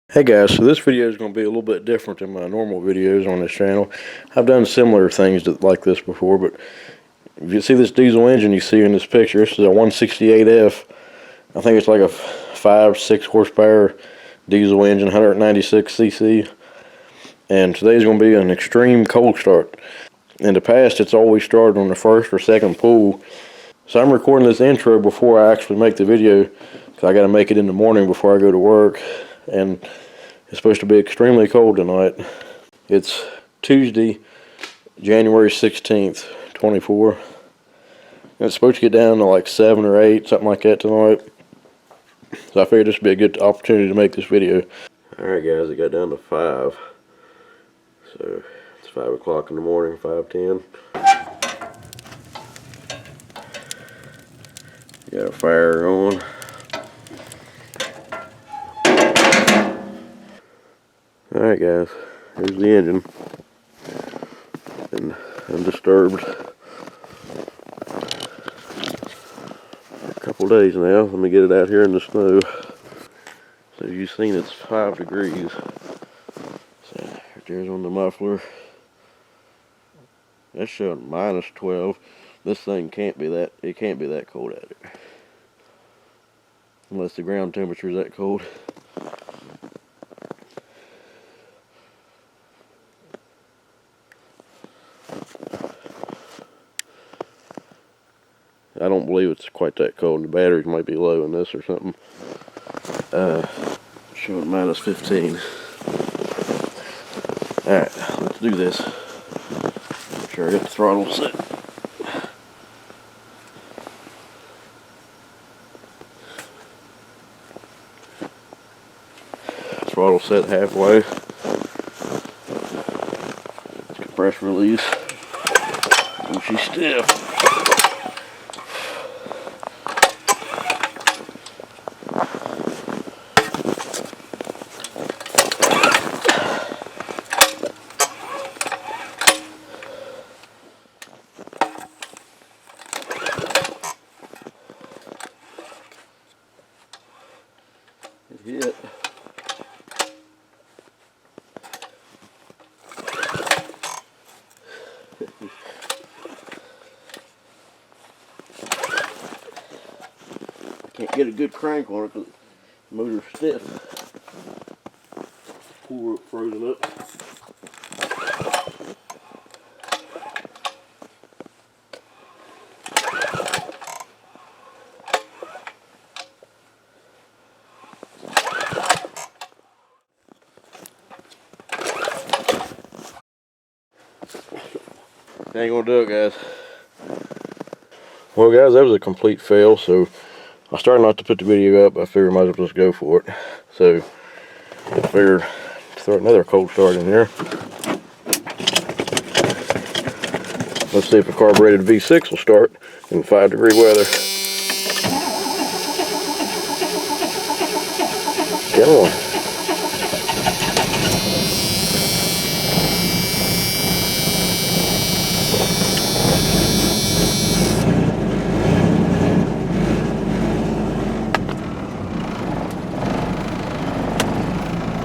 Hey guys, so this video is going to be a little bit different than my normal videos on this channel. I've done similar things like this before, but if you see this diesel engine you see in this picture, this is a 168F. I think it's like a 5-6 horsepower diesel engine, 196cc. And today's going to be an extreme cold start. In the past, it's always started on the first or second pull. So I'm recording this intro before I actually make the video, because I got to make it in the morning before I go to work. And it's supposed to be extremely cold tonight. It's Tuesday, January 16th, 24. And it's supposed to get down to like 7 or 8, something like that tonight. So I figured this would be a good opportunity to make this video. Alright guys, it got down to 5. So it's 5 o'clock in the morning, 5:10. Got a fire going. Alright guys, here's the engine. And undisturbed. A couple days now. Let me get it out here in the snow. So as you've seen, it's 5 degrees. So right there's on the muffler. That's showing -12. This thing can't be that. It can't be that cold out here, unless the ground temperature is that cold. I don't believe it's quite that cold. The batteries might be low in this or something. Showing -15. Alright, let's do this. Make sure I got the throttle set. Throttle set halfway. Compressor release. And she's stiff. It hit. Can't get a good crank on it because the motor's stiff. Pull rope frozen up. Ain't gonna do it, guys. Well guys, that was a complete fail, so I started not to put the video up. I figured I might as well just go for it. So I figured throw another cold start in here. Let's see if the carbureted V6 will start in 5-degree weather. Get on.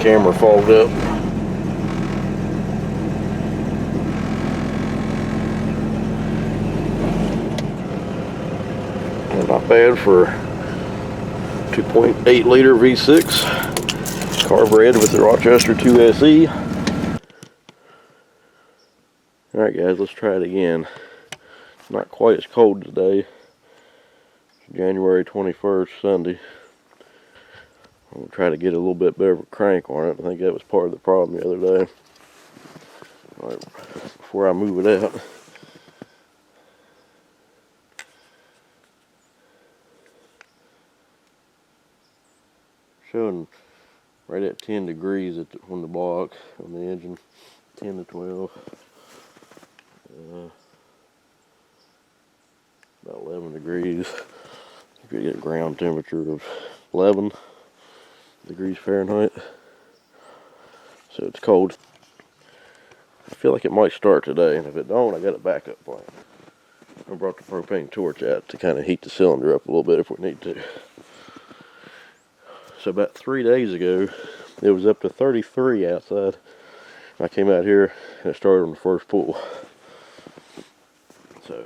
Camera fogged up. And not bad for 2.8 liter V6 carbureted with the Rochester 2SE. Alright guys, let's try it again. Not quite as cold today. January 21st, Sunday. I'm going to try to get a little bit better of a crank on it. I think that was part of the problem the other day. Alright, before I move it out. Showing right at 10 degrees on the block, on the engine. 10 to 12. About 11 degrees. You could get a ground temperature of 11 degrees Fahrenheit. So it's cold. I feel like it might start today, and if it don't, I got a backup plan. I brought the propane torch out to kind of heat the cylinder up a little bit if we need to. So about 3 days ago, It was up to 33 outside. I came out here and it started on the first pull. So,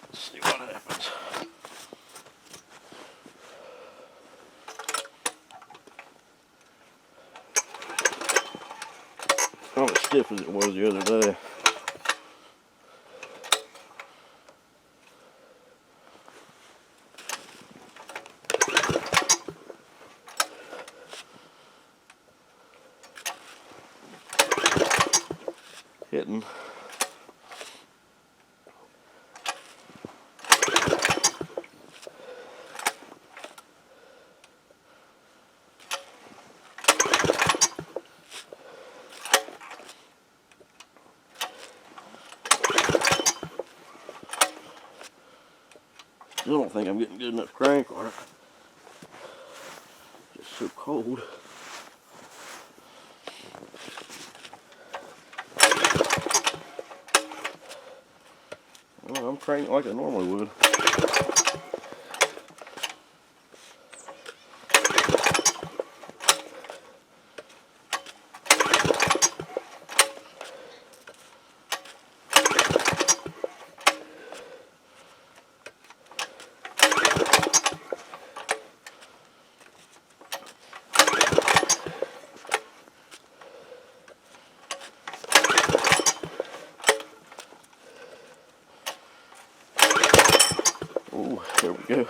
let's see what happens. Not as stiff as it was the other day. Hitting. Still don't think I'm getting good enough crank on it. Just so cold. Well, I'm cranking like I normally would. Oh, there we go.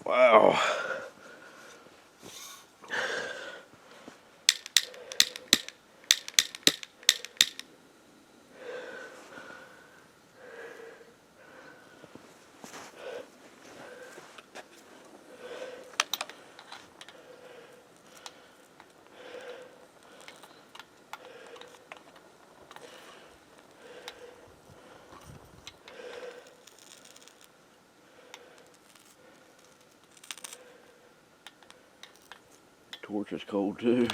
Wow. Torch is cold too.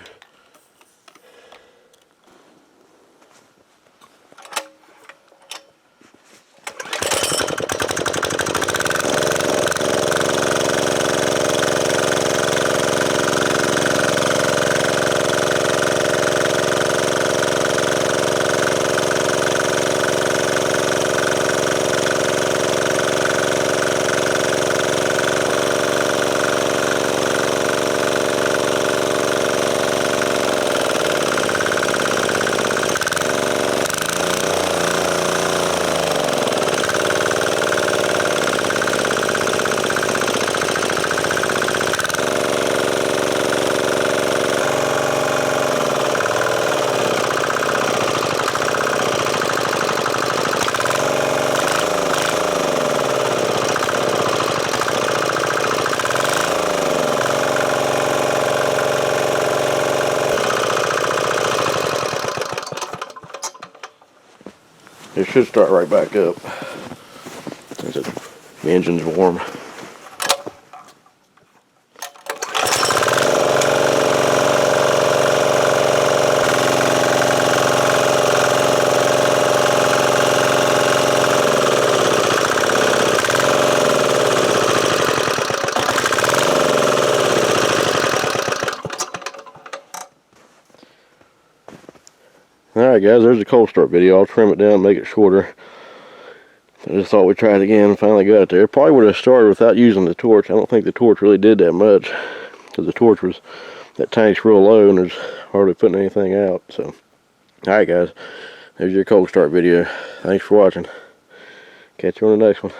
It should start right back up since the engine's warm. Alright guys, there's the cold start video. I'll trim it down, make it shorter. I just thought we'd try it again and finally got it there. Probably would have started without using the torch. I don't think the torch really did that much, because the torch was, that tank's real low and there's hardly putting anything out. So, alright guys, there's your cold start video. Thanks for watching. Catch you on the next one.